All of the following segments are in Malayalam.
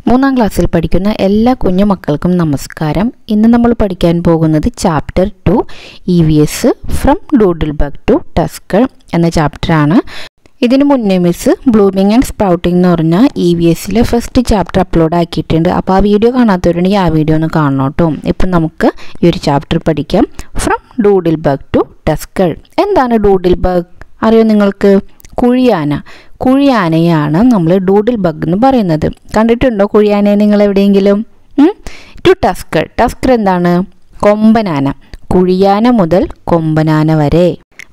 മൂന്നാം ക്ലാസ്സിൽ പഠിക്കുന്ന എല്ലാ കുഞ്ഞു മക്കൾക്കും നമസ്കാരം. ഇന്ന് നമ്മൾ പഠിക്കാൻ പോകുന്നത് chapter 2 EVS from doodlebug to tusker എന്ന ചാപ്റ്ററാണ്. ഇതിനു മുന്നേ മിസ് ബ്ലൂമിങ് ആൻഡ് സ്പ്രൗട്ടിംഗ് എന്ന് പറഞ്ഞാൽ EVSലെ ഫസ്റ്റ് ചാപ്റ്റർ അപ്ലോഡ് ആക്കിയിട്ടുണ്ട്. അപ്പോൾ ആ വീഡിയോ കാണാത്തവരുണ്ടെങ്കിൽ ആ വീഡിയോ ഒന്ന് കാണണം കേട്ടോ. ഇപ്പം നമുക്ക് ഈ ഒരു ചാപ്റ്റർ പഠിക്കാം. From doodlebug to tusker. എന്താണ് ഡൂഡിൽബഗ് അറിയോ നിങ്ങൾക്ക്? കുഴിയാനയാണ് നമ്മൾ ഡൂഡിൽബഗ് എന്ന് പറയുന്നത്. കണ്ടിട്ടുണ്ടോ കുഴിയാനയെ നിങ്ങൾ എവിടെയെങ്കിലും? ടു ടസ്കർ എന്താണ്? കൊമ്പനാന. കുഴിയാന മുതൽ കൊമ്പനാന വരെ.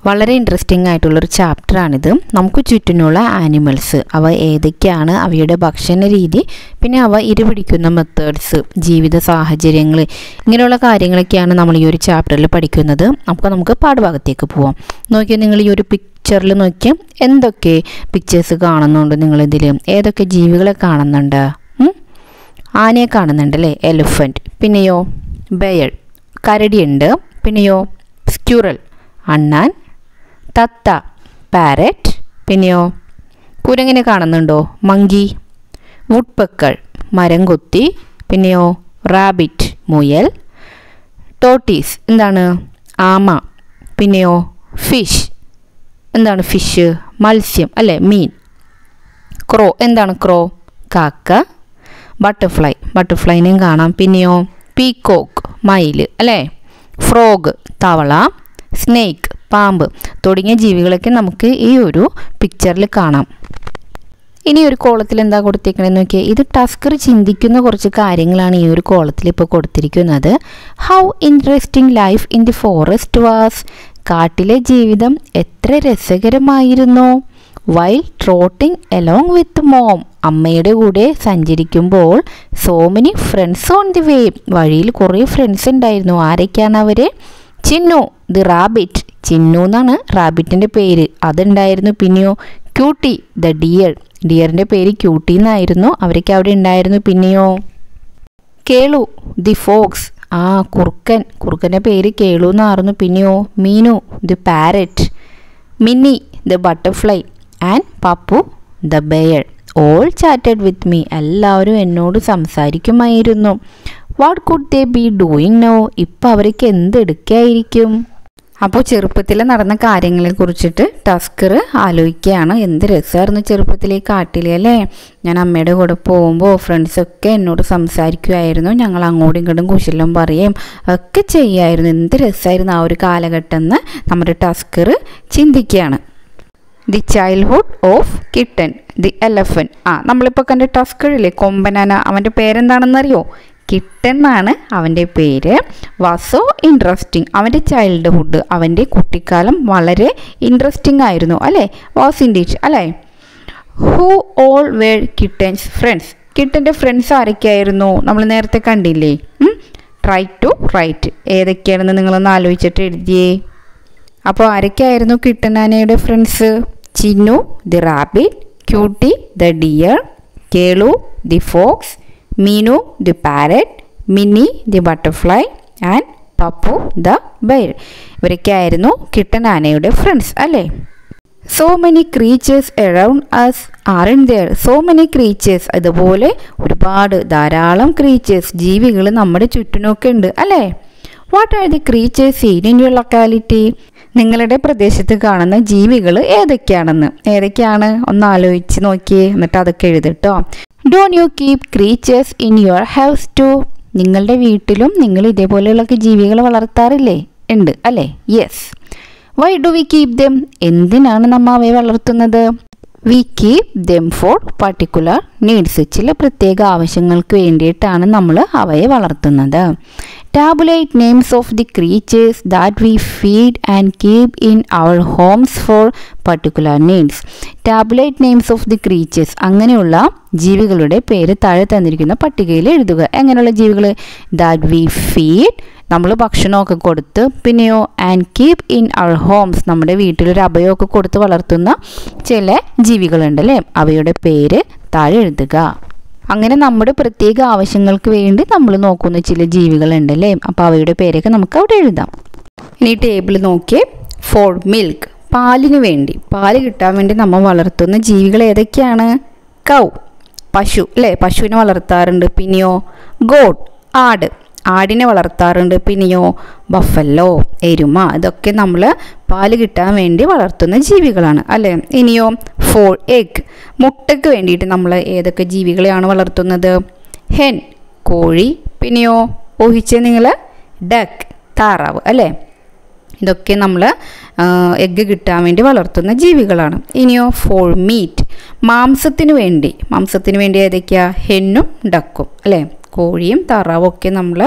വളരെ ഇൻട്രസ്റ്റിംഗ് ആയിട്ടുള്ളൊരു ചാപ്റ്ററാണിത്. നമുക്ക് ചുറ്റിനുള്ള ആനിമൽസ്, അവ ഏതൊക്കെയാണ്, അവയുടെ ഭക്ഷണ രീതി, പിന്നെ അവ ഇരപിടിക്കുന്ന മെത്തേഡ്സ്, ജീവിത സാഹചര്യങ്ങൾ, ഇങ്ങനെയുള്ള കാര്യങ്ങളൊക്കെയാണ് നമ്മൾ ഈ ഒരു ചാപ്റ്ററിൽ പഠിക്കുന്നത്. അപ്പോൾ നമുക്ക് പാഠഭാഗത്തേക്ക് പോവാം. നോക്കിയാൽ നിങ്ങൾ ഈ ഒരു പിക്ചറിൽ നോക്കിയാൽ എന്തൊക്കെ പിക്ചേഴ്സ് കാണുന്നുണ്ട് നിങ്ങളിതിൽ? ഏതൊക്കെ ജീവികളെ കാണുന്നുണ്ട്? ആനയെ കാണുന്നുണ്ട് അല്ലേ? എലിഫൻറ്റ്. പിന്നെയോ ബെയർ, കരടിയുണ്ട്. പിന്നെയോ സ്ക്യൂറൽ, അണ്ണാൻ. തത്ത, പാരറ്റ്. പിന്നെയോ കുരങ്ങിനെ കാണുന്നുണ്ടോ? മങ്കി. വുഡ്പെക്കർ, മരംകൊത്തി. പിന്നെയോ റാബിറ്റ്, മുയൽ. ടോട്ടീസ് എന്താണ്? ആമ. പിന്നെയോ ഫിഷ്. എന്താണ് ഫിഷ്? മത്സ്യം അല്ലേ, മീൻ. ക്രോ, എന്താണ് ക്രോ? കാക്ക. ബട്ടർഫ്ലൈനെയും കാണാം. പിന്നെയോ പീകോക്ക്, മയിൽ അല്ലേ. ഫ്രോഗ്, തവള. സ്നേക്ക്, പാമ്പ് തുടങ്ങിയ ജീവികളൊക്കെ നമുക്ക് ഈ ഒരു പിക്ചറിൽ കാണാം. ഇനി ഒരു കോളത്തിൽ എന്താ കൊടുത്തിരിക്കണമെന്ന് നോക്കിയാൽ, ഇത് ടസ്കർ ചിന്തിക്കുന്ന കുറച്ച് കാര്യങ്ങളാണ് ഈ ഒരു കോളത്തിൽ ഇപ്പോൾ കൊടുത്തിരിക്കുന്നത്. How interesting life in the forest was. കാട്ടിലെ ജീവിതം എത്ര രസകരമായിരുന്നു. While trotting along with mom. അമ്മയുടെ കൂടെ സഞ്ചരിക്കുമ്പോൾ. So many friends on the way. വഴിയിൽ കുറേ ഫ്രണ്ട്സ് ഉണ്ടായിരുന്നു. ആരൊക്കെയാണ് അവർ? Chinnu the rabbit. ചിന്നു എന്നാണ് റാബിറ്റിൻ്റെ പേര്, അതുണ്ടായിരുന്നു. പിന്നെയോ ക്യൂട്ടി ദ ഡിയറിൻ്റെ പേര് ക്യൂട്ടി എന്നായിരുന്നു, അവരൊക്കെ അവിടെ ഉണ്ടായിരുന്നു. പിന്നെയോ കേളു ദി ഫോക്സ്, കുറുക്കൻ്റെ പേര് കേളു എന്നായിരുന്നു. പിന്നെയോ Meenu the parrot. Minni the butterfly and Pappu the bear. All chatted with me. എല്ലാവരും എന്നോട് സംസാരിക്കുമായിരുന്നു. What could they be doing now. ഇപ്പം അവർക്ക് എന്തെടുക്കായിരിക്കും? അപ്പോൾ ചെറുപ്പത്തിൽ നടന്ന കാര്യങ്ങളെ കുറിച്ചിട്ട് ടസ്കർ ആലോചിക്കുകയാണ്. എന്ത് രസമായിരുന്നു ചെറുപ്പത്തിലെ കാട്ടിൽ അല്ലേ. ഞാൻ അമ്മയുടെ കൂടെ പോകുമ്പോൾ ഫ്രണ്ട്സൊക്കെ എന്നോട് സംസാരിക്കുമായിരുന്നു. ഞങ്ങൾ അങ്ങോട്ടും ഇങ്ങോട്ടും കുശലം പറയുകയും ഒക്കെ ചെയ്യായിരുന്നു. എന്ത് രസമായിരുന്നു ആ ഒരു കാലഘട്ടം എന്ന് നമ്മുടെ ടസ്കർ ചിന്തിക്കുകയാണ്. The childhood of Kittan the elephant. നമ്മളിപ്പോൾ കണ്ട ടസ്കറില്ലേ, കൊമ്പനാന, അവൻ്റെ പേരെന്താണെന്നറിയോ? കിട്ടൻ എന്നാണ് അവൻ്റെ പേര്. Was so interesting. അവൻ്റെ ചൈൽഡ്ഹുഡ്, അവൻ്റെ കുട്ടിക്കാലം വളരെ ഇൻട്രസ്റ്റിംഗ് ആയിരുന്നു അല്ലേ. വാസ് ഇൻഡീഡ് അല്ലേ. Who all were Kittan's friends. കിട്ടൻ്റെ ഫ്രണ്ട്സ് ആരൊക്കെയായിരുന്നു? നമ്മൾ നേരത്തെ കണ്ടില്ലേ. Try to write. ഏതൊക്കെയാണെന്ന് നിങ്ങളൊന്ന് ആലോചിച്ചിട്ട് എഴുതിയേ. അപ്പോൾ ആരൊക്കെയായിരുന്നു കിട്ടനാനയുടെ friends? Chinnu the rabbit, cutie the deer, Kelu the fox, Meenu the parrot, Minni the butterfly and Pappu the bear. ഇവരൊക്കെ ആയിരുന്നു കിട്ടനാനയുടെ ഫ്രണ്ട്സ് അല്ലേ. So many creatures around us ആറന്റ് there. So many creatures, അതുപോലെ ധാരാളം ക്രീച്ചേഴ്സ്, ജീവികൾ നമ്മുടെ ചുറ്റിനൊക്കെ ഉണ്ട് അല്ലേ. What are the creatures scene in your locality. നിങ്ങളുടെ പ്രദേശത്ത് കാണുന്ന ജീവികൾ ഏതൊക്കെയാണ് ഒന്ന് ആലോചിച്ച് നോക്കിയേ, എന്നിട്ട് അതൊക്കെ എഴുതിട്ടോ. Don't you keep creatures in your house too. നിങ്ങളുടെ വീട്ടിലും നിങ്ങൾ ഇതേപോലെയുള്ള ജീവികളെ വളർത്താറില്ലേ? ഉണ്ട് അല്ലേ. Yes. Why do we keep them. എന്തിനാണ് നമ്മൾ അവയെ വളർത്തുന്നത്? We keep them for particular needs. ചില പ്രത്യേക ആവശ്യങ്ങൾക്ക് വേണ്ടിയിട്ടാണ് നമ്മൾ അവയെ വളർത്തുന്നത്. Tabulate names of the creatures that we feed and keep in our homes for particular needs. Tabulate names of the creatures, അങ്ങനെയുള്ള ജീവികളുടെ പേര് താഴെ തന്നിരിക്കുന്ന പട്ടികയിൽ എഴുതുക. എങ്ങനെയുള്ള ജീവികൾ? ദാറ്റ് വി ഫീഡ്, നമ്മൾ ഭക്ഷണമൊക്കെ കൊടുത്ത്. പിന്നെയോ and keep in our homes, നമ്മുടെ വീട്ടിലൊരു അഭയമൊക്കെ കൊടുത്ത് വളർത്തുന്ന ചില ജീവികളുണ്ടല്ലേ, അവയുടെ പേര് താഴെ എഴുതുക. അങ്ങനെ നമ്മുടെ പ്രത്യേക ആവശ്യങ്ങൾക്ക് വേണ്ടി നമ്മൾ നോക്കുന്ന ചില ജീവികളുണ്ടല്ലേ, അപ്പോൾ അവയുടെ പേരൊക്കെ നമുക്ക് അവിടെ എഴുതാം. ഇനി ടേബിൾ നോക്കിയേ. ഫോർ മിൽക്ക്, പാലിന് വേണ്ടി, പാല് കിട്ടാൻ വേണ്ടി നമ്മൾ വളർത്തുന്ന ജീവികൾ ഏതൊക്കെയാണ്? കൗ, പശു അല്ലേ, പശുവിനെ വളർത്താറുണ്ട്. പിന്നെയോ ഗോഡ്, ആട്, ആടിനെ വളർത്താറുണ്ട്. പിന്നെയോ ബഫല്ലോ, എരുമ. ഇതൊക്കെ നമ്മൾ പാല് കിട്ടാൻ വേണ്ടി വളർത്തുന്ന ജീവികളാണ് അല്ലേ. ഇനിയോ ഫോർ, എഗ്, മുട്ടയ്ക്ക് വേണ്ടിയിട്ട് നമ്മൾ ഏതൊക്കെ ജീവികളെയാണ് വളർത്തുന്നത്? ഹെൻ, കോഴി. പിന്നെയോ ഊഹിച്ച് നിങ്ങൾ ഡക്ക്, താറാവ് അല്ലേ. ഇതൊക്കെ നമ്മൾ എഗ്ഗ് കിട്ടാൻ വേണ്ടി വളർത്തുന്ന ജീവികളാണ്. ഇനിയോ ഫോർ മീറ്റ്, മാംസത്തിന് വേണ്ടി ഏതൊക്കെയാണ്? ഹെന്നും ഡക്കും അല്ലേ. കോഴിയും താറാവും ഒക്കെ നമ്മൾ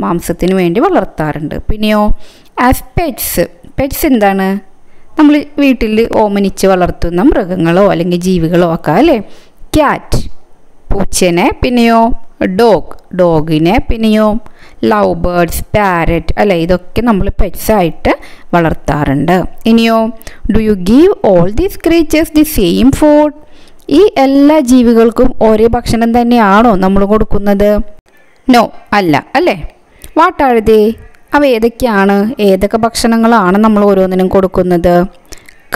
മാംസത്തിന് വേണ്ടി വളർത്താറുണ്ട്. പിന്നെയോ ആസ് പെറ്റ്സ്, പെറ്റ്സ് എന്താണ്? നമ്മൾ വീട്ടിൽ ഓമനിച്ച് വളർത്തുന്ന മൃഗങ്ങളോ അല്ലെങ്കിൽ ജീവികളോ ഒക്കെ അല്ലേ. ക്യാറ്റ്, പൂച്ചനെ. പിന്നെയോ ഡോഗ്, ഡോഗിനെ. പിന്നെയോ ലവ് ബേർഡ്സ്, പാരറ്റ് അല്ലേ. ഇതൊക്കെ നമ്മൾ പെറ്റ്സായിട്ട് വളർത്താറുണ്ട്. ഇനിയോ do you give all these creatures the same food? ഈ എല്ലാ ജീവികൾക്കും ഒരേ ഭക്ഷണം തന്നെയാണോ നമ്മൾ കൊടുക്കുന്നത്? നോ, അല്ല അല്ലേ. What are they? അവ ഏതൊക്കെയാണ്? ഏതൊക്കെ ഭക്ഷണങ്ങളാണ് നമ്മൾ ഓരോന്നിനും കൊടുക്കുന്നത്?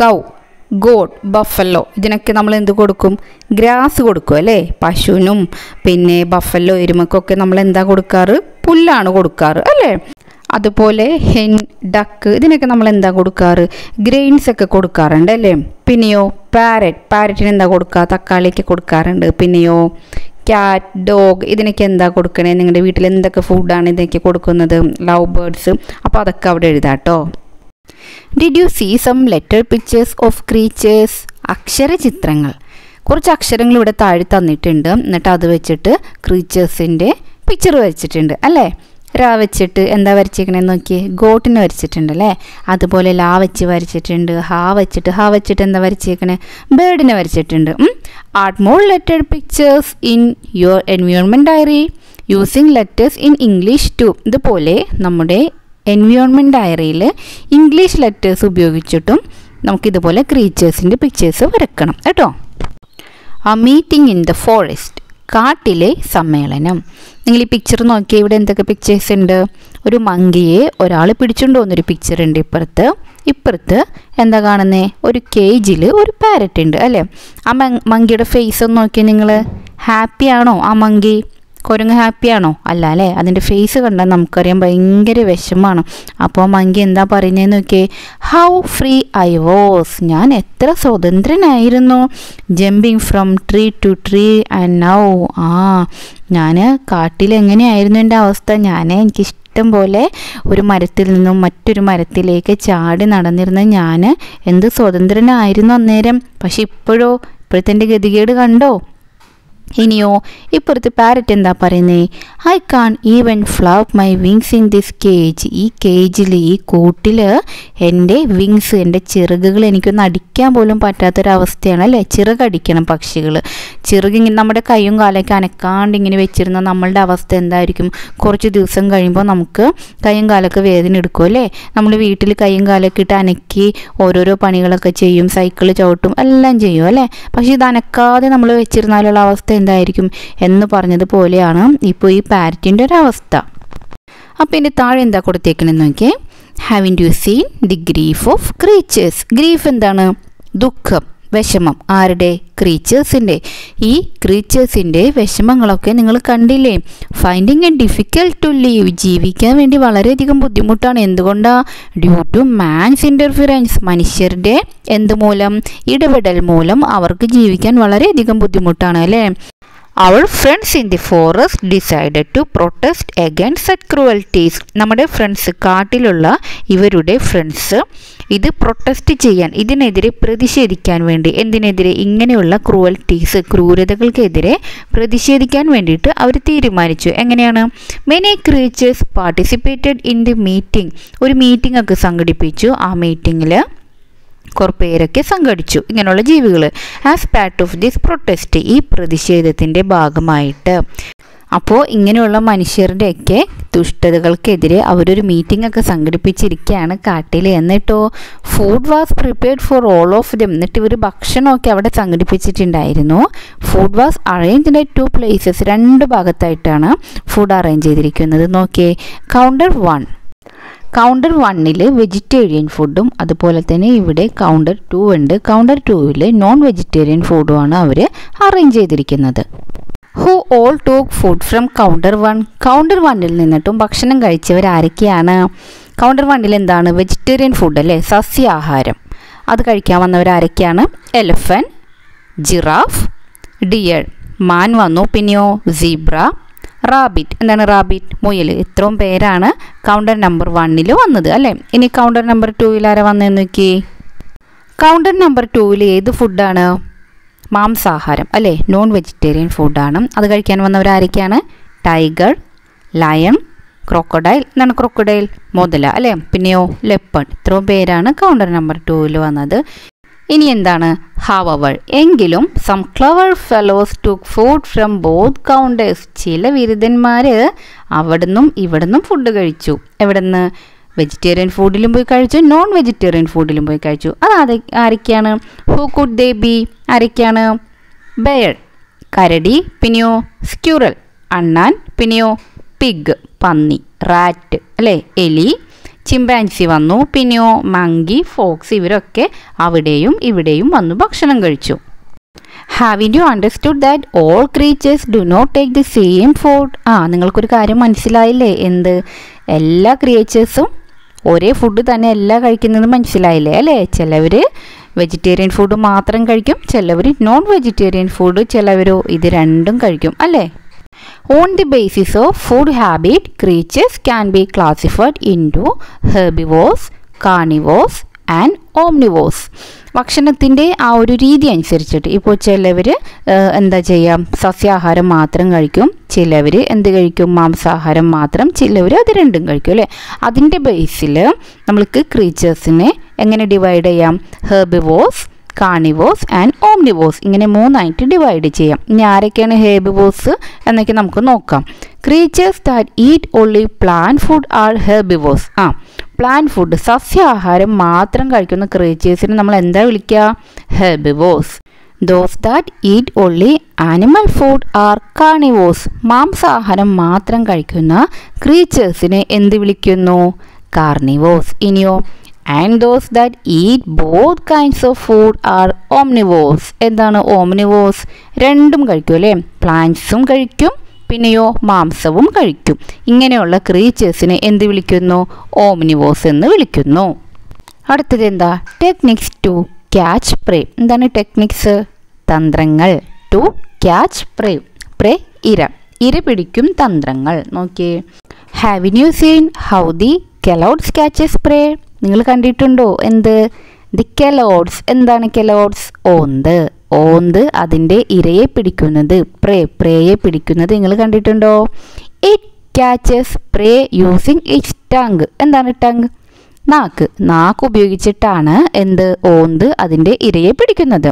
കൗ, ഗോഡ്, ബഫല്ലോ, ഇതിനൊക്കെ നമ്മൾ എന്ത് കൊടുക്കും? ഗ്രാസ് കൊടുക്കും അല്ലേ. പശുവിനും പിന്നെ ബഫല്ലോ, എരുമക്കൊക്കെ നമ്മൾ എന്താ കൊടുക്കാറ്? പുല്ലാണ് കൊടുക്കാറ് അല്ലേ. അതുപോലെ ഹെൻ, ഡക്ക്, ഇതിനൊക്കെ നമ്മൾ എന്താ കൊടുക്കാറ്? ഗ്രെയിൻസ് ഒക്കെ കൊടുക്കാറുണ്ട് അല്ലേ. പിന്നെയോ പാരറ്റ്, പാരറ്റിന് എന്താ കൊടുക്കുക? തക്കാളിയൊക്കെ കൊടുക്കാറുണ്ട്. പിന്നെയോ ക്യാറ്റ്, ഡോഗ്, ഇതിനൊക്കെ എന്താ കൊടുക്കണേ? നിങ്ങളുടെ വീട്ടിൽ എന്തൊക്കെ ഫുഡാണ് ഇതിനൊക്കെ കൊടുക്കുന്നത്? Love birds. അപ്പോൾ അതൊക്കെ അവിടെ എഴുതാട്ടോ. Did you see some letter pictures of creatures? അക്ഷരചിത്രങ്ങൾ, കുറച്ച് അക്ഷരങ്ങൾ ഇവിടെ താഴെ തന്നിട്ടുണ്ട്. എന്നിട്ട് അത് വെച്ചിട്ട് ക്രീച്ചേഴ്സിൻ്റെ പിക്ചർ വരച്ചിട്ടുണ്ട് അല്ലേ. ര വെച്ചിട്ട് എന്താ വരച്ചിരിക്കണേന്ന് നോക്കിയേ, ഗോട്ടിനെ വരച്ചിട്ടുണ്ട് അല്ലേ. അതുപോലെ ലാ വെച്ച് വരച്ചിട്ടുണ്ട്. ഹാ വെച്ചിട്ട് എന്താ വരച്ചിരിക്കണേ? ബേർഡിനെ വരച്ചിട്ടുണ്ട്. Add more letter pictures in your environment diary using letters in English too. ഇതുപോലെ നമ്മുടെ എൻവയോൺമെൻറ്റ് ഡയറിയിൽ ഇംഗ്ലീഷ് ലെറ്റേഴ്സ് ഉപയോഗിച്ചിട്ടും നമുക്കിതുപോലെ ക്രീച്ചേഴ്സിൻ്റെ പിക്ചേഴ്സ് വരക്കണം കേട്ടോ. A meeting in the forest, കാട്ടിലെ സമ്മേളനം. നിങ്ങൾ ഈ പിക്ചർ നോക്കിയാൽ ഇവിടെ എന്തൊക്കെ പിക്ചേഴ്സ് ഉണ്ട്? ഒരു മങ്കിയെ ഒരാൾ പിടിച്ചുകൊണ്ട് പോകുന്നൊരു പിക്ചർ ഉണ്ട് ഇപ്പുറത്ത് എന്താ കാണുന്നേ? ഒരു കേജിൽ ഒരു പാരറ്റ് ഉണ്ട് അല്ലേ. ആ മങ്കിയുടെ ഫേസ് ഒന്ന് നോക്കിയാൽ നിങ്ങൾ. ഹാപ്പി ആണോ ആ മങ്കി? കുരങ്ങ് ഹാപ്പിയാണോ? അല്ല അല്ലേ. അതിൻ്റെ ഫേസ് കണ്ടാൽ നമുക്കറിയാം ഭയങ്കര വിഷമമാണ്. അപ്പോൾ മങ്കി എന്താ പറയുന്നതെന്ന് നോക്കിയേ, ഹൗ ഫ്രീ ഐ വാസ്, ഞാൻ എത്ര സ്വതന്ത്രനായിരുന്നു. Jumping from tree to tree and now, ഞാൻ കാട്ടിൽ എങ്ങനെയായിരുന്നു എൻ്റെ അവസ്ഥ? എനിക്കിഷ്ടം പോലെ ഒരു മരത്തിൽ നിന്നും മറ്റൊരു മരത്തിലേക്ക് ചാടി നടന്നിരുന്ന ഞാൻ എന്ത് സ്വതന്ത്രനായിരുന്നു അന്നേരം. പക്ഷെ ഇപ്പോഴത്തെ എൻ്റെ ഗതികേട് കണ്ടോ? ഇനിയോ ഇപ്പുറത്ത് പാരറ്റ് എന്താ പറയുന്നത്? I can't even flap my wings in this cage, ഈ കേജിൽ ഈ കൂട്ടിൽ എൻ്റെ വിങ്സ്, എൻ്റെ ചിറകുകൾ എനിക്കൊന്ന് അടിക്കാൻ പോലും പറ്റാത്തൊരവസ്ഥയാണ് അല്ലേ. ചിറകടിക്കണം പക്ഷികൾ. ചിറകിങ്ങനെ നമ്മുടെ കൈയും കാലൊക്കെ അനക്കാണ്ട് ഇങ്ങനെ വെച്ചിരുന്ന നമ്മളുടെ അവസ്ഥ എന്തായിരിക്കും? കുറച്ച് ദിവസം കഴിയുമ്പോൾ നമുക്ക് കൈയും കാലൊക്കെ വേദന എടുക്കും അല്ലേ. നമ്മൾ വീട്ടിൽ കൈയും കാലൊക്കെ ഇട്ട് അനക്കി ഓരോരോ പണികളൊക്കെ ചെയ്യും, സൈക്കിൾ ചവിട്ടും എല്ലാം ചെയ്യും അല്ലേ. പക്ഷേ ഇത് അനക്കാതെ നമ്മൾ വെച്ചിരുന്നാലുള്ള അവസ്ഥ എന്തായിരിക്കും എന്ന് പറഞ്ഞതുപോലെയാണ് ഇപ്പോൾ ഈ പാരറ്റിൻ്റെ ഒരവസ്ഥ. അപ്പോൾ ഇതിൻ്റെ താഴെ എന്താ കൊടുത്തേക്കണെന്ന് നോക്കിയേ, haven't U seen the grief of creatures. Grief എന്താണ്? ദുഃഖം, വിഷമം. ആരുടെ? ക്രീച്ചേഴ്സിൻ്റെ. ഈ ക്രീച്ചേഴ്സിൻ്റെ വിഷമങ്ങളൊക്കെ നിങ്ങൾ കണ്ടില്ലേ? Finding a difficult to live, ജീവിക്കാൻ വേണ്ടി വളരെയധികം ബുദ്ധിമുട്ടാണ്. എന്തുകൊണ്ടാണ്? ഡ്യൂ ടു മാൻസ് ഇൻ്റർഫിയറൻസ്, മനുഷ്യരുടെ എന്തുമൂലം? ഇടപെടൽ മൂലം അവർക്ക് ജീവിക്കാൻ വളരെയധികം ബുദ്ധിമുട്ടാണ് അല്ലേ. Our friends in the forest decided to protest against such cruelties. നമ്മുടെ ഫ്രണ്ട്സ്, കാട്ടിലുള്ള ഇവരുടെ ഫ്രണ്ട്സ് ഇത് പ്രൊട്ടസ്റ്റ് ചെയ്യാൻ, ഇതിനെതിരെ പ്രതിഷേധിക്കാൻ വേണ്ടി. എന്തിനെതിരെ? ഇങ്ങനെയുള്ള ക്രൂരതകൾക്കെതിരെ പ്രതിഷേധിക്കാൻ വേണ്ടിയിട്ട് അവർ തീരുമാനിച്ചു. എങ്ങനെയാണ്? Many creatures participated in the meeting, ഒരു മീറ്റിംഗ് ഒക്കെ സംഘടിപ്പിച്ചു. ആ മീറ്റിങ്ങിൽ കുറേ പേരൊക്കെ സംഘടിച്ചു, ഇങ്ങനെയുള്ള ജീവികൾ. As part of this protest, ഈ പ്രതിഷേധത്തിൻ്റെ ഭാഗമായിട്ട്. അപ്പോൾ ഇങ്ങനെയുള്ള മനുഷ്യരുടെയൊക്കെ ദുഷ്ടതകൾക്കെതിരെ അവരൊരു മീറ്റിംഗ് ഒക്കെ സംഘടിപ്പിച്ചിരിക്കുകയാണ് കാട്ടിൽ. എന്നിട്ടോ food was prepared for all of them, എന്നിട്ട് ഇവർ ഭക്ഷണമൊക്കെ അവിടെ സംഘടിപ്പിച്ചിട്ടുണ്ടായിരുന്നു. Food was arranged at 2 places, 2 ഭാഗത്തായിട്ടാണ് ഫുഡ് അറേഞ്ച് ചെയ്തിരിക്കുന്നത്. നോക്കിയേ, കൗണ്ടർ 1 വെജിറ്റേറിയൻ ഫുഡും അതുപോലെ തന്നെ ഇവിടെ കൗണ്ടർ 2 ഉണ്ട്. കൗണ്ടർ 2 നോൺ വെജിറ്റേറിയൻ ഫുഡുമാണ് അവർ അറേഞ്ച് ചെയ്തിരിക്കുന്നത്. Who all took food from counter 1? Counter 1-ൽ നിന്നിട്ടും ഭക്ഷണം കഴിച്ചവർ ആരൊക്കെയാണ്? കൗണ്ടർ 1-ൽ എന്താണ്? വെജിറ്റേറിയൻ ഫുഡ് അല്ലേ, സസ്യാഹാരം. അത് കഴിക്കാൻ വന്നവർ ആരൊക്കെയാണ്? എലിഫൻറ്റ്, ജിറാഫ്, ഡിയർ, മാൻ വന്നു. പിന്നെയോ സീബ്ര, റാബിറ്റ്. എന്താണ് റാബിറ്റ്? മുയൽ. ഇത്രയും പേരാണ് കൗണ്ടർ നമ്പർ 1-ൽ വന്നത് അല്ലേ. ഇനി കൗണ്ടർ നമ്പർ 2-ൽ ആരാ വന്നതെന്ന് നോക്കി. കൗണ്ടർ നമ്പർ 2-ൽ ഏത് ഫുഡാണ്? മാംസാഹാരം അല്ലേ, നോൺ വെജിറ്റേറിയൻ ഫുഡാണ്. അത് കഴിക്കാൻ വന്നവർ ആരൊക്കെയാണ്? Tiger, lion, crocodile. എന്താണ് ക്രോക്കഡൈൽ? മുതല അല്ലേ. പിന്നെയോ ലെപ്പൺ. ഇത്രയും പേരാണ് കൗണ്ടർ നമ്പർ 2-ൽ വന്നത്. ഇനി എന്താണ്? ഹവവർ, എങ്കിലും some clever fellows took food from both counters. ചില ബിരുദന്മാർ അവിടുന്നും ഇവിടുന്നും ഫുഡ് കഴിച്ചു. എവിടുന്ന്? വെജിറ്റേറിയൻ ഫുഡിലും പോയി കഴിച്ചു, നോൺ വെജിറ്റേറിയൻ ഫുഡിലും പോയി കഴിച്ചു. അത് ആരൊക്കെയാണ്? Who could they B? ആരൊക്കെയാണ്? ബെയർ, കരടി. പിന്നെയോ സ്ക്യൂറൽ, അണ്ണാൻ. പിന്നെയോ പിഗ്, പന്നി. റാറ്റ് അല്ലേ, എലി. ചിമ്പാൻസി വന്നു. പിന്നെയോ മങ്കി, ഫോക്സ്. ഇവരൊക്കെ അവിടെയും ഇവിടെയും വന്നു ഭക്ഷണം കഴിച്ചു. Haven't you understood that all creatures do not take the same food? നിങ്ങൾക്കൊരു കാര്യം മനസ്സിലായില്ലേ? എന്ത്? എല്ലാ ക്രിയേച്ചേഴ്സും ഒരേ ഫുഡ് തന്നെ അല്ല കഴിക്കുന്നത് മനസ്സിലായില്ലേ അല്ലേ. ചിലവർ വെജിറ്റേറിയൻ ഫുഡ് മാത്രം കഴിക്കും, ചിലവർ നോൺ വെജിറ്റേറിയൻ ഫുഡ്, ചിലവരോ ഇത് രണ്ടും കഴിക്കും അല്ലേ. On the basis of food habit, creatures can be classified into herbivores, carnivores and omnivores. ഭക്ഷണത്തിൻ്റെ ആ ഒരു രീതി അനുസരിച്ചിട്ട് ഇപ്പോൾ ചിലവർ എന്താ ചെയ്യുക, സസ്യാഹാരം മാത്രം കഴിക്കും, ചിലവർ എന്ത് കഴിക്കും, മാംസാഹാരം മാത്രം, ചിലവർ അത് രണ്ടും കഴിക്കും അല്ലേ. അതിൻ്റെ ബേസിൽ നമ്മൾക്ക് ക്രീച്ചേഴ്സിനെ എങ്ങനെ ഡിവൈഡ് ചെയ്യാം? ഹെർബിവോസ്, കാർണിവോസ് ആൻഡ് ഓംനിവോസ്, ഇങ്ങനെ 3ആയിട്ട് ഡിവൈഡ് ചെയ്യാം. ഇനി ആരൊക്കെയാണ് ഹെർബിവോസ് എന്നൊക്കെ നമുക്ക് നോക്കാം. Creatures that eat only plant food are herbivores. Plant food, സസ്യാഹാരം മാത്രം കഴിക്കുന്ന ക്രീച്ചേഴ്സിനെ നമ്മൾ എന്താ വിളിക്കുക? Herbivores. Those that eat only animal food are carnivores. മാംസാഹാരം മാത്രം കഴിക്കുന്ന ക്രീച്ചേഴ്സിനെ എന്ത് വിളിക്കുന്നു? കാർണിവോസ്. ഇനിയോ and those that eat both kinds of food are omnivores. എന്താണ് omnivores? രണ്ടും കഴിക്കും അല്ലേ, പ്ലാന്റ്സും കഴിക്കും പിന്നെയോ മാംസവും കഴിക്കും. ഇങ്ങനെയുള്ള ക്രീച്ചേഴ്സിനെ എന്ത് വിളിക്കുന്നു? ഓംനിവോസ് എന്ന് വിളിക്കുന്നു. അടുത്തത് എന്താ? Techniques to catch prey. എന്താണ് ടെക്നിക്സ്? തന്ത്രങ്ങൾ. ടു ക്യാച്ച് പ്രേ. പ്രേ ഇര, ഇര പിടിക്കും തന്ത്രങ്ങൾ. നോക്കിയേ. Have you seen how the calotes catches prey? നിങ്ങൾ കണ്ടിട്ടുണ്ടോ? എന്ത്? The calotes. എന്താണ് കെലോഡ്സ്? ഓന്ത്. ഓന്ത് അതിൻ്റെ ഇരയെ പിടിക്കുന്നത്, പ്രേയെ പിടിക്കുന്നത് നിങ്ങൾ കണ്ടിട്ടുണ്ടോ? It catches pray using it's tongue. എന്താണ് ടങ്? നാക്ക് ഉപയോഗിച്ചിട്ടാണ് എന്ത്? ഓന്ത് അതിൻ്റെ ഇരയെ പിടിക്കുന്നത്.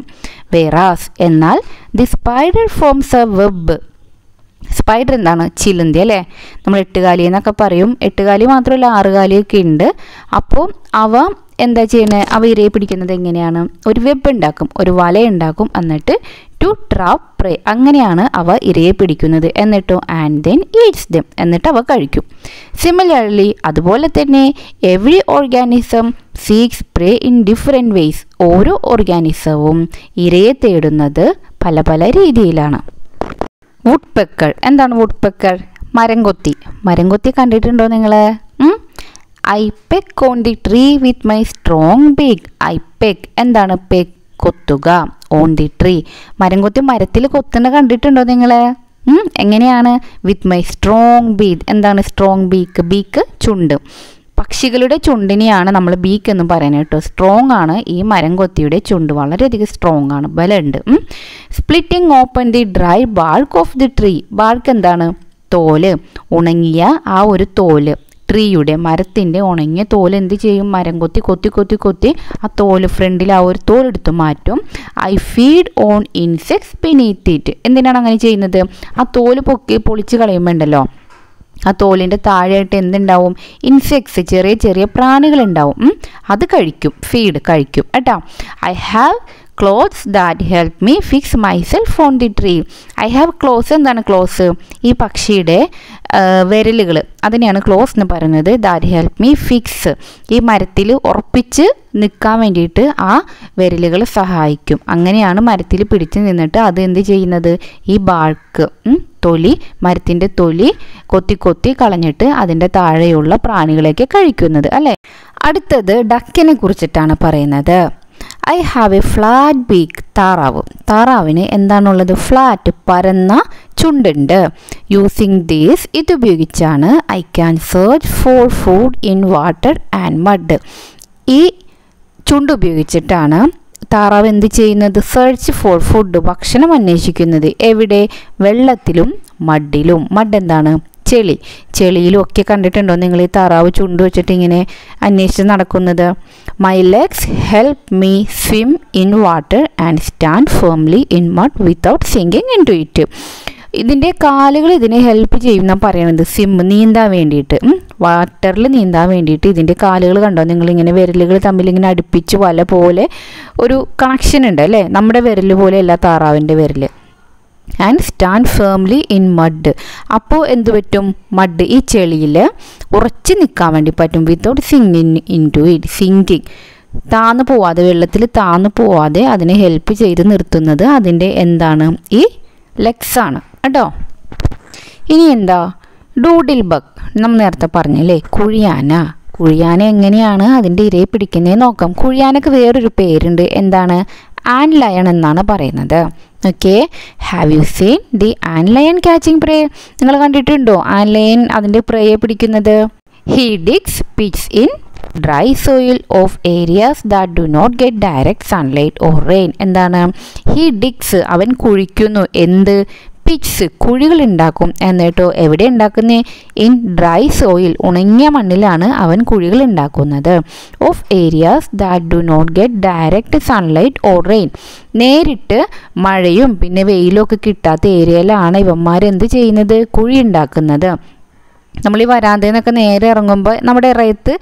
വേറാസ് എന്നാൽ the spider forms A web. Spider എന്താണ്? ചിലന്തി അല്ലേ. നമ്മൾ എട്ടുകാലി എന്നൊക്കെ പറയും. എട്ടുകാലി മാത്രമല്ല 6 കാലിയൊക്കെ ഉണ്ട്. അപ്പോൾ അവ എന്താ ചെയ്യുന്നത്? അവ ഇരയെ പിടിക്കുന്നത് എങ്ങനെയാണ്? ഒരു വെബ് ഉണ്ടാക്കും, ഒരു വല ഉണ്ടാക്കും, എന്നിട്ട് ടു ട്രാപ്പ് പ്രേ, അങ്ങനെയാണ് അവ ഇരയെ പിടിക്കുന്നത്. എന്നിട്ടോ ആൻഡ് ദെൻ ഈറ്റ്സ് ദം, എന്നിട്ട് അവ കഴിക്കും. സിമിലർലി അതുപോലെ തന്നെ every organism seeks prey in different ways. ഓരോ ഓർഗാനിസവും ഇരയെ തേടുന്നത് പല പല രീതിയിലാണ്. വുഡ്പെക്കർ. എന്താണ് വുഡ്പെക്കർ? മരംകൊത്തി. മരംകൊത്തി കണ്ടിട്ടുണ്ടോ നിങ്ങൾ? I peck on the tree with my strong beak. I peck എന്താണ്? പെക്ക് കൊത്തുക. ഓൺ ദി ട്രീ, മരംകൊത്തി മരത്തിൽ കൊത്തുന്ന കണ്ടിട്ടുണ്ടോ നിങ്ങൾ? എങ്ങനെയാണ്? With my strong beak. എന്താണ് സ്ട്രോങ് ബീക്ക്? ബീക്ക് ചുണ്ട്. പക്ഷികളുടെ ചുണ്ടിനെയാണ് നമ്മൾ ബീക്ക് എന്ന് പറയുന്നത് കേട്ടോ. സ്ട്രോങ് ആണ് ഈ മരംകൊത്തിയുടെ ചുണ്ട്, വളരെയധികം സ്ട്രോങ് ആണ്, ബലമുണ്ട്. Splitting open the dry bark of the tree. Bark എന്താണ്? തോല്. ഉണങ്ങിയ ആ ഒരു തോല്, ട്രീയുടെ മരത്തിൻ്റെ ഉണങ്ങിയ തോല് എന്ത് ചെയ്യും? മരംകൊത്തി കൊത്തി കൊത്തി കൊത്തി ആ തോല്, ഫ്രണ്ടിൽ ആ ഒരു തോലെടുത്ത് മാറ്റും. I feed on insects beneath it. എന്തിനാണ് അങ്ങനെ ചെയ്യുന്നത്? ആ തോല് പൊളിച്ച് കളയുമ്പോൾ ഉണ്ടല്ലോ, ആ തോലിൻ്റെ താഴെയായിട്ട് എന്തുണ്ടാവും? ഇൻസെക്ട്സ്, ചെറിയ ചെറിയ പ്രാണികളുണ്ടാവും. അത് കഴിക്കും, ഫീഡ് കഴിക്കും കേട്ടോ. I have clothes that help me fix myself on the tree. I have close. എന്താണ് ക്ലോസ്? ഈ പക്ഷിയുടെ വിരലുകൾ, അതിനെയാണ് ക്ലോസ് എന്ന് പറയുന്നത്. ദാറ്റ് ഹെൽപ്പ് മീ ഫിക്സ്, ഈ മരത്തിൽ ഉറപ്പിച്ച് നിൽക്കാൻ വേണ്ടിയിട്ട് ആ വിരലുകൾ സഹായിക്കും. അങ്ങനെയാണ് മരത്തിൽ പിടിച്ച് നിന്നിട്ട് അത് എന്ത് ചെയ്യുന്നത്? ഈ ബാൾക്ക്, തൊലി, മരത്തിൻ്റെ തൊലി കൊത്തി കൊത്തി കളഞ്ഞിട്ട് അതിൻ്റെ താഴെയുള്ള പ്രാണികളെയൊക്കെ കഴിക്കുന്നത് അല്ലേ. അടുത്തത് ഡക്കിനെ കുറിച്ചിട്ടാണ് പറയുന്നത്. I have a flat beak. താറാവ്. താറാവിന് എന്താണുള്ളത്? ഫ്ലാറ്റ്, പരന്ന ചുണ്ടുണ്ട്. യൂസിങ് ദീസ്, ഇതുപയോഗിച്ചാണ് I can search for food in water and mud. ഈ ചുണ്ട് ഉപയോഗിച്ചിട്ടാണ് താറാവ് എന്ത് ചെയ്യുന്നത്? സെർച്ച് ഫോർ ഫുഡ്, ഭക്ഷണം അന്വേഷിക്കുന്നത്. എവിടെ? വെള്ളത്തിലും മഡിലും. മഡ് എന്താണ്? ചെളി. ചെളിയിലും ഒക്കെ കണ്ടിട്ടുണ്ടോ നിങ്ങൾ ഈ താറാവ് ചുണ്ട് വെച്ചിട്ട് ഇങ്ങനെ അന്വേഷിച്ച് നടക്കുന്നത്? My legs help me swim in water and stand firmly in mud without sinking into it. ഇതിൻ്റെ കാലുകൾ ഇതിനെ ഹെൽപ്പ് ചെയ്യുന്ന പറയണത്. നീന്താൻ വേണ്ടിയിട്ട്, വാട്ടറിൽ നീന്താൻ വേണ്ടിയിട്ട് ഇതിൻ്റെ കാലുകൾ കണ്ടോ നിങ്ങളിങ്ങനെ വിരലുകൾ തമ്മിലിങ്ങനെ അടുപ്പിച്ച് വല പോലെ ഒരു കണക്ഷൻ ഉണ്ട് അല്ലേ. നമ്മുടെ വിരൽ പോലെ അല്ല താറാവിൻ്റെ വിരൽ. And stand firmly in mud. അപ്പോൾ എന്ത് പറ്റും? മഡ്, ഈ ചെളിയിൽ ഉറച്ച് നിൽക്കാൻ വേണ്ടി പറ്റും. Without sinking into it. Sinking, താന്നു പോവാതെ, വെള്ളത്തിൽ താന്നു പോവാതെ അതിനെ ഹെൽപ്പ് ചെയ്ത് നിർത്തുന്നത് അതിൻ്റെ എന്താണ്? ഈ ലെഗ്സാണ് കേട്ടോ. ഇനി എന്താ? Doodle bug. നമ്മൾ നേരത്തെ പറഞ്ഞല്ലേ, കുഴിയാന. കുഴിയാന എങ്ങനെയാണ് അതിൻ്റെ ഇരയെ പിടിക്കുന്നത് നോക്കാം. കുഴിയാനക്ക് വേറൊരു പേരുണ്ട്. എന്താണ്? ആൻഡ് ലയൺ എന്നാണ് പറയുന്നത്. Okay, have you seen the ant lion catching prey? നിങ്ങൾ കണ്ടിട്ടുണ്ടോ ആൻഡ് ലയൺ അതിൻ്റെ പ്രേയെ പിടിക്കുന്നത്? He digs pits in dry soil of areas that do not get direct sunlight or rain. എന്താണ്? ഹി ഡിഗ്സ്, അവൻ കുഴിക്കുന്നു. എന്ത്? പിറ്റ്സ്, കുഴികൾ ഉണ്ടാക്കും. എന്നിട്ടോ എവിടെ ഉണ്ടാക്കുന്നത്? ഇൻ ഡ്രൈ സോയിൽ, ഉണങ്ങിയ മണ്ണിലാണ് അവൻ കുഴികൾ ഉണ്ടാക്കുന്നത്. Of areas that do not get direct sunlight or rain, നേരിട്ട് മഴയും പിന്നെ വെയിലും ഒക്കെ കിട്ടാത്ത ഏരിയയിലാണ് ഇവന്മാർ എന്ത് ചെയ്യുന്നത്? കുഴി ഉണ്ടാക്കുന്നത്. നമ്മൾ ഈ വരാന്തയിൽ നിന്നൊക്കെ നേരെ ഇറങ്ങുമ്പോൾ നമ്മുടെ ഇറയത്ത്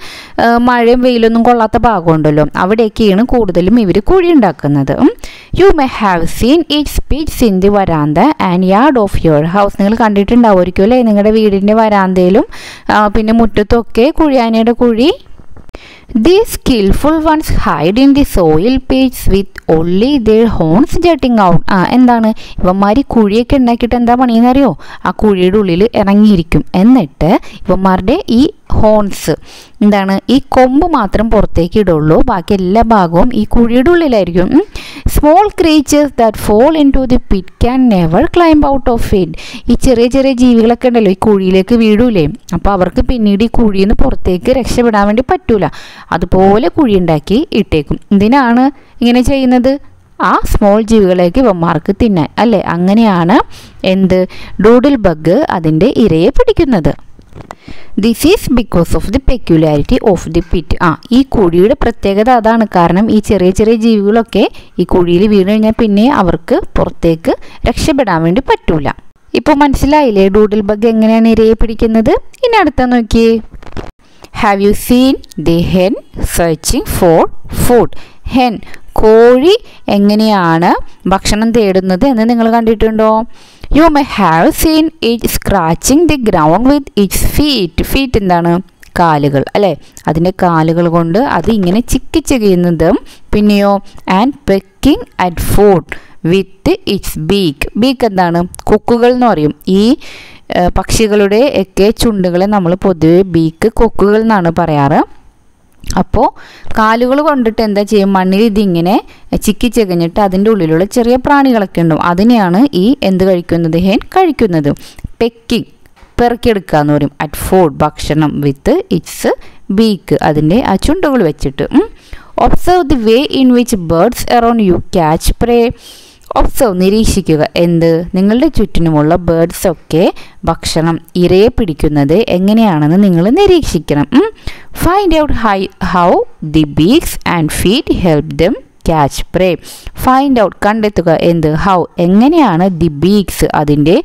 മഴയും വെയിലൊന്നും കൊള്ളാത്ത ഭാഗമുണ്ടല്ലോ, അവിടെയൊക്കെയാണ് കൂടുതലും ഇവർ കുഴി ഉണ്ടാക്കുന്നത്. You may have seen its pits in the veranda and yard of your house. നിങ്ങൾ കണ്ടിട്ടുണ്ടാവുമായിരിക്കും അല്ലേ, നിങ്ങളുടെ വീടിൻ്റെ വരാന്തയിലും പിന്നെ മുറ്റത്തൊക്കെ കുഴിയാനയുടെ കുഴി. These skillful ones hide in the soil pits with only their horns jutting out. എന്താണ്? ഇവന്മാർ കുഴിയൊക്കെ ഉണ്ടാക്കിയിട്ട് എന്താ പണിയെന്നറിയോ? ആ കുഴിയുടെ ഉള്ളിൽ ഇറങ്ങിയിരിക്കും. എന്നിട്ട് ഇവന്മാരുടെ ഈ ഹോൺസ് എന്താണ്? ഈ കൊമ്പ് മാത്രം പുറത്തേക്ക് ഇടുള്ളൂ, ബാക്കി എല്ലാ ഭാഗവും ഈ കുഴിയുടെ ഉള്ളിലായിരിക്കും. Small creatures that fall into the pit can never climb out of it. ഈ ചെറിയ ചെറിയ ജീവികളൊക്കെ ഉണ്ടല്ലോ, ഈ കുഴിയിലേക്ക് വീഴൂലേ, അപ്പോൾ അവർക്ക് പിന്നീട് ഈ കുഴിയിൽ നിന്ന് പുറത്തേക്ക് രക്ഷപ്പെടാൻ വേണ്ടി പറ്റൂല. അതുപോലെ കുഴി ഉണ്ടാക്കി ഇട്ടേക്കും. എന്തിനാണ് ഇങ്ങനെ ചെയ്യുന്നത്? ആ സ്മോൾ ജീവികളേക്ക് ഇവന്മാർക്ക് തിന്നാൻ അല്ലേ. അങ്ങനെയാണ് എന്ത്? ഡൂഡിൽ ബഗ് അതിൻ്റെ ഇരയെ പിടിക്കുന്നത്. This is because of the peculiarity of the pit. ഈ കുഴിയുടെ പ്രത്യേകത അതാണ്. കാരണം ഈ ചെറിയ ചെറിയ ജീവികളൊക്കെ ഈ കുഴിയിൽ വീണ് കഴിഞ്ഞാൽ പിന്നെ അവർക്ക് പുറത്തേക്ക് രക്ഷപ്പെടാൻ വേണ്ടി പറ്റൂല. ഇപ്പോൾ മനസ്സിലായില്ലേ ഡൂഡിൽ ബഗ് എങ്ങനെയാണ് ഇരയെ പിടിക്കുന്നത്? ഇനി അടുത്ത നോക്കിയേ. Have you seen the hen searching for food? Hen, കോഴി എങ്ങനെയാണ് ഭക്ഷണം തേടുന്നത് എന്ന് നിങ്ങൾ കണ്ടിട്ടുണ്ടോ? U may have seen it scratching the ground with its feet. Feet എന്താണ്? കാലുകൾ അല്ലേ. അതിൻ്റെ കാലുകൾ കൊണ്ട് അത് ഇങ്ങനെ ചിക്കിച്ചികയുന്നതും. പിന്നെയോ and packing at food with its beak. Beak എന്താണ്? കൊക്കുകൾ എന്ന് പറയും. ഈ പക്ഷികളുടെ ഒക്കെ ചുണ്ടുകളെ നമ്മൾ പൊതുവെ ബീക്ക്, കൊക്കുകൾ എന്നാണ് പറയാറ്. അപ്പോൾ കാലുകൾ കൊണ്ടിട്ട് എന്താ ചെയ്യും? മണ്ണിൽ ഇതിങ്ങനെ ചിക്കി ചെകഞ്ഞിട്ട് അതിൻ്റെ ഉള്ളിലുള്ള ചെറിയ പ്രാണികളൊക്കെ ഉണ്ടാവും. അതിനെയാണ് ഈ എന്ത് കഴിക്കുന്നത്? ഹെൻ കഴിക്കുന്നത്. പെക്കിങ്, പെറുക്കിയെടുക്കുക എന്ന് പറയും. അറ്റ് ഫുഡ്, ഭക്ഷണം. വിത്ത് ഇറ്റ്സ് ബീക്ക്, അതിൻ്റെ ആ ചുണ്ടുകൾ വെച്ചിട്ട്. Observe the way in which birds around you catch pray. Observe, നിരീക്ഷിക്കുക. എന്ത്? നിങ്ങളുടെ ചുറ്റിനുമുള്ള ബേർഡ്സൊക്കെ ഭക്ഷണം, ഇരയെ പിടിക്കുന്നത് എങ്ങനെയാണെന്ന് നിങ്ങൾ നിരീക്ഷിക്കണം. Find out how the beaks and feet help them catch pray. Find out കണ്ടെത്തുക എന്ത് ഹൗ എങ്ങനെയാണ് ദി ബീക്സ് അതിൻ്റെ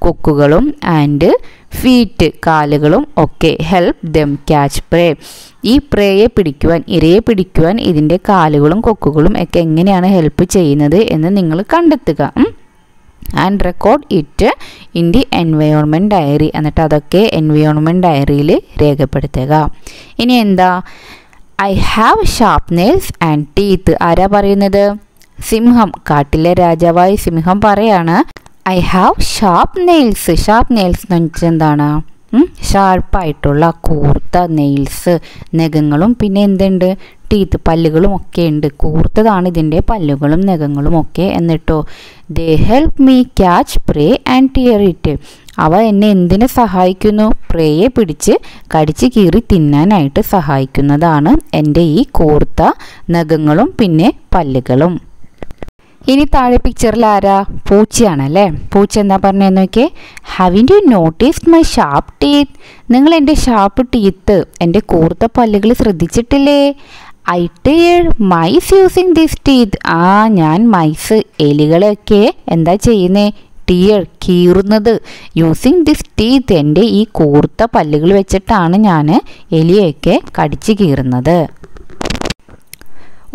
കൊക്കുകളും ആൻഡ് ഫീറ്റ് കാലുകളും ഒക്കെ ഹെൽപ്പ് ദം ക്യാച്ച് പ്രേ ഈ പ്രേയെ പിടിക്കുവാൻ ഇരയെ പിടിക്കുവാൻ ഇതിൻ്റെ കാലുകളും കൊക്കുകളും ഒക്കെ എങ്ങനെയാണ് ഹെൽപ്പ് ചെയ്യുന്നത് എന്ന് നിങ്ങൾ കണ്ടെത്തുക. And record it in the environment diary എന്നിട്ട് അതൊക്കെ എൻവയോൺമെൻറ്റ് ഡയറിയിൽ രേഖപ്പെടുത്തുക. ഇനി എന്താ I have sharp nails and teeth ആരാ പറയുന്നത്? സിംഹം, കാട്ടിലെ രാജാവായ സിംഹം പറയാണ് I have sharp nails. Sharp nails എന്ന് വെച്ചാൽ എന്താണ്? ഷാർപ്പായിട്ടുള്ള കൂർത്ത നെയിൽസ് നഖങ്ങളും പിന്നെ എന്തുണ്ട് ടീത്ത് പല്ലുകളും ഒക്കെ ഉണ്ട്. കൂർത്തതാണ് ഇതിൻ്റെ പല്ലുകളും നഖങ്ങളും ഒക്കെ. എന്നിട്ടോ ദേ help me catch pray and tear it അവ എന്നെ എന്തിനെ സഹായിക്കുന്നു? പ്രേയെ പിടിച്ച് കടിച്ച് കീറി തിന്നാനായിട്ട് സഹായിക്കുന്നതാണ് എൻ്റെ ഈ കൂർത്ത നഖങ്ങളും പിന്നെ പല്ലുകളും. ഇനി താഴെ പിക്ചറിൽ ആരാ? പൂച്ചയാണല്ലേ. പൂച്ച എന്താ പറഞ്ഞതെന്ന് നോക്കിയേ. Haven't you noticed my sharp teeth നിങ്ങൾ എൻ്റെ ഷാർപ്പ് ടീത്ത് എൻ്റെ കൂർത്ത പല്ലുകൾ ശ്രദ്ധിച്ചിട്ടില്ലേ? I tear mice using this teeth ഞാൻ മൈസ് എലികളെയൊക്കെ എന്താ ചെയ്യുന്നേ? ടിയർ കീറുന്നത്. യൂസിങ് ദിസ് ടീത്ത് എൻ്റെ ഈ കൂർത്ത പല്ലുകൾ വെച്ചിട്ടാണ് ഞാൻ എലിയൊക്കെ കടിച്ച് കീറുന്നത്.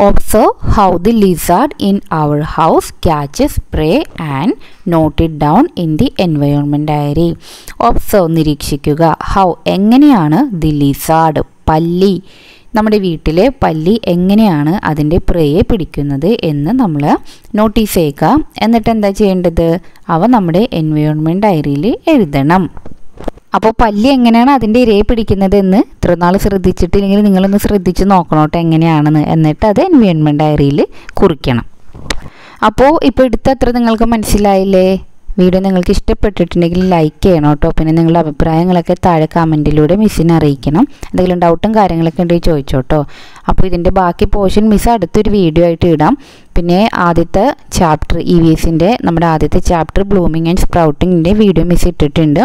Observe how the lizard in our house catches prey and note it down in the environment diary. Observe നിരീക്ഷിക്കുക. How എങ്ങനെയാണ് the lizard പല്ലി നമ്മുടെ വീട്ടിലെ പല്ലി എങ്ങനെയാണ് അതിൻ്റെ പ്രേയെ പിടിക്കുന്നത് എന്ന് നമ്മൾ നോട്ടീസ് ചെയ്യുക. എന്നിട്ട് എന്താ ചെയ്യേണ്ടത്? അവ നമ്മുടെ എൻവയോൺമെൻറ്റ് ഡയറിയിൽ എഴുതണം. അപ്പോൾ പല്ലി എങ്ങനെയാണ് അതിൻ്റെ ഇരയെ പിടിക്കുന്നത് എന്ന് ഇത്ര നാൾ ശ്രദ്ധിച്ചിട്ടില്ലെങ്കിൽ നിങ്ങളൊന്ന് ശ്രദ്ധിച്ച് നോക്കണം കേട്ടോ എങ്ങനെയാണെന്ന്. എന്നിട്ട് അത് എൻവയോൺമെൻറ്റ് ഡയറിയിൽ കുറിക്കണം. അപ്പോൾ ഇപ്പോൾ എടുത്തത്ര നിങ്ങൾക്ക് മനസ്സിലായില്ലേ? വീഡിയോ നിങ്ങൾക്ക് ഇഷ്ടപ്പെട്ടിട്ടുണ്ടെങ്കിൽ ലൈക്ക് ചെയ്യണം കേട്ടോ. പിന്നെ നിങ്ങളുടെ അഭിപ്രായങ്ങളൊക്കെ താഴെ കമൻറ്റിലൂടെ മിസ്സിനെ അറിയിക്കണം. എന്തെങ്കിലും ഡൗട്ടും കാര്യങ്ങളൊക്കെ ഉണ്ടെങ്കിൽ ചോദിച്ചോട്ടോ. അപ്പോൾ ഇതിൻ്റെ ബാക്കി പോർഷൻ മിസ് അടുത്തൊരു വീഡിയോ ആയിട്ട് ഇടാം. പിന്നെ ആദ്യത്തെ ചാപ്റ്റർ EVSൻ്റെ നമ്മുടെ ആദ്യത്തെ ചാപ്റ്റർ ബ്ലൂമിങ് ആൻഡ് സ്പ്രൗട്ടിങ്ങിൻ്റെ വീഡിയോ മിസ് ഇട്ടിട്ടുണ്ട്.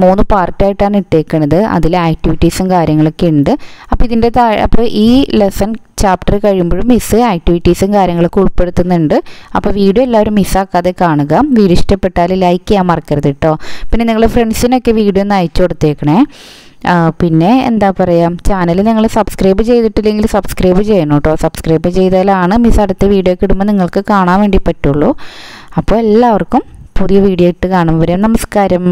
3 പാർട്ടായിട്ടാണ് ഇട്ടേക്കുന്നത്. അതിൽ ആക്ടിവിറ്റീസും കാര്യങ്ങളൊക്കെ ഉണ്ട്. അപ്പോൾ ഇതിൻ്റെ അപ്പോൾ ഈ ലെസൺ ചാപ്റ്റർ കഴിയുമ്പോഴും മിസ് ആക്ടിവിറ്റീസും കാര്യങ്ങളൊക്കെ ഉൾപ്പെടുത്തുന്നുണ്ട്. അപ്പോൾ വീഡിയോ എല്ലാവരും മിസ്സാക്കാതെ കാണുക. വീഡിയോ ഇഷ്ടപ്പെട്ടാൽ ലൈക്ക് ചെയ്യാൻ മറക്കരുത് കേട്ടോ. പിന്നെ നിങ്ങളുടെ ഫ്രണ്ട്സിനൊക്കെ വീഡിയോ ഒന്ന് അയച്ചു കൊടുത്തേക്കണേ. പിന്നെ എന്താ പറയുക, ചാനൽ നിങ്ങൾ സബ്സ്ക്രൈബ് ചെയ്തിട്ടില്ലെങ്കിൽ സബ്സ്ക്രൈബ് ചെയ്യണം കേട്ടോ. സബ്സ്ക്രൈബ് ചെയ്താലാണ് മിസ് അടുത്ത വീഡിയോ ഒക്കെ ഇടുമ്പോൾ നിങ്ങൾക്ക് കാണാൻ വേണ്ടി പറ്റുള്ളൂ. അപ്പോൾ എല്ലാവർക്കും പുതിയ വീഡിയോ ഇട്ട് കാണും വരെ നമസ്കാരം.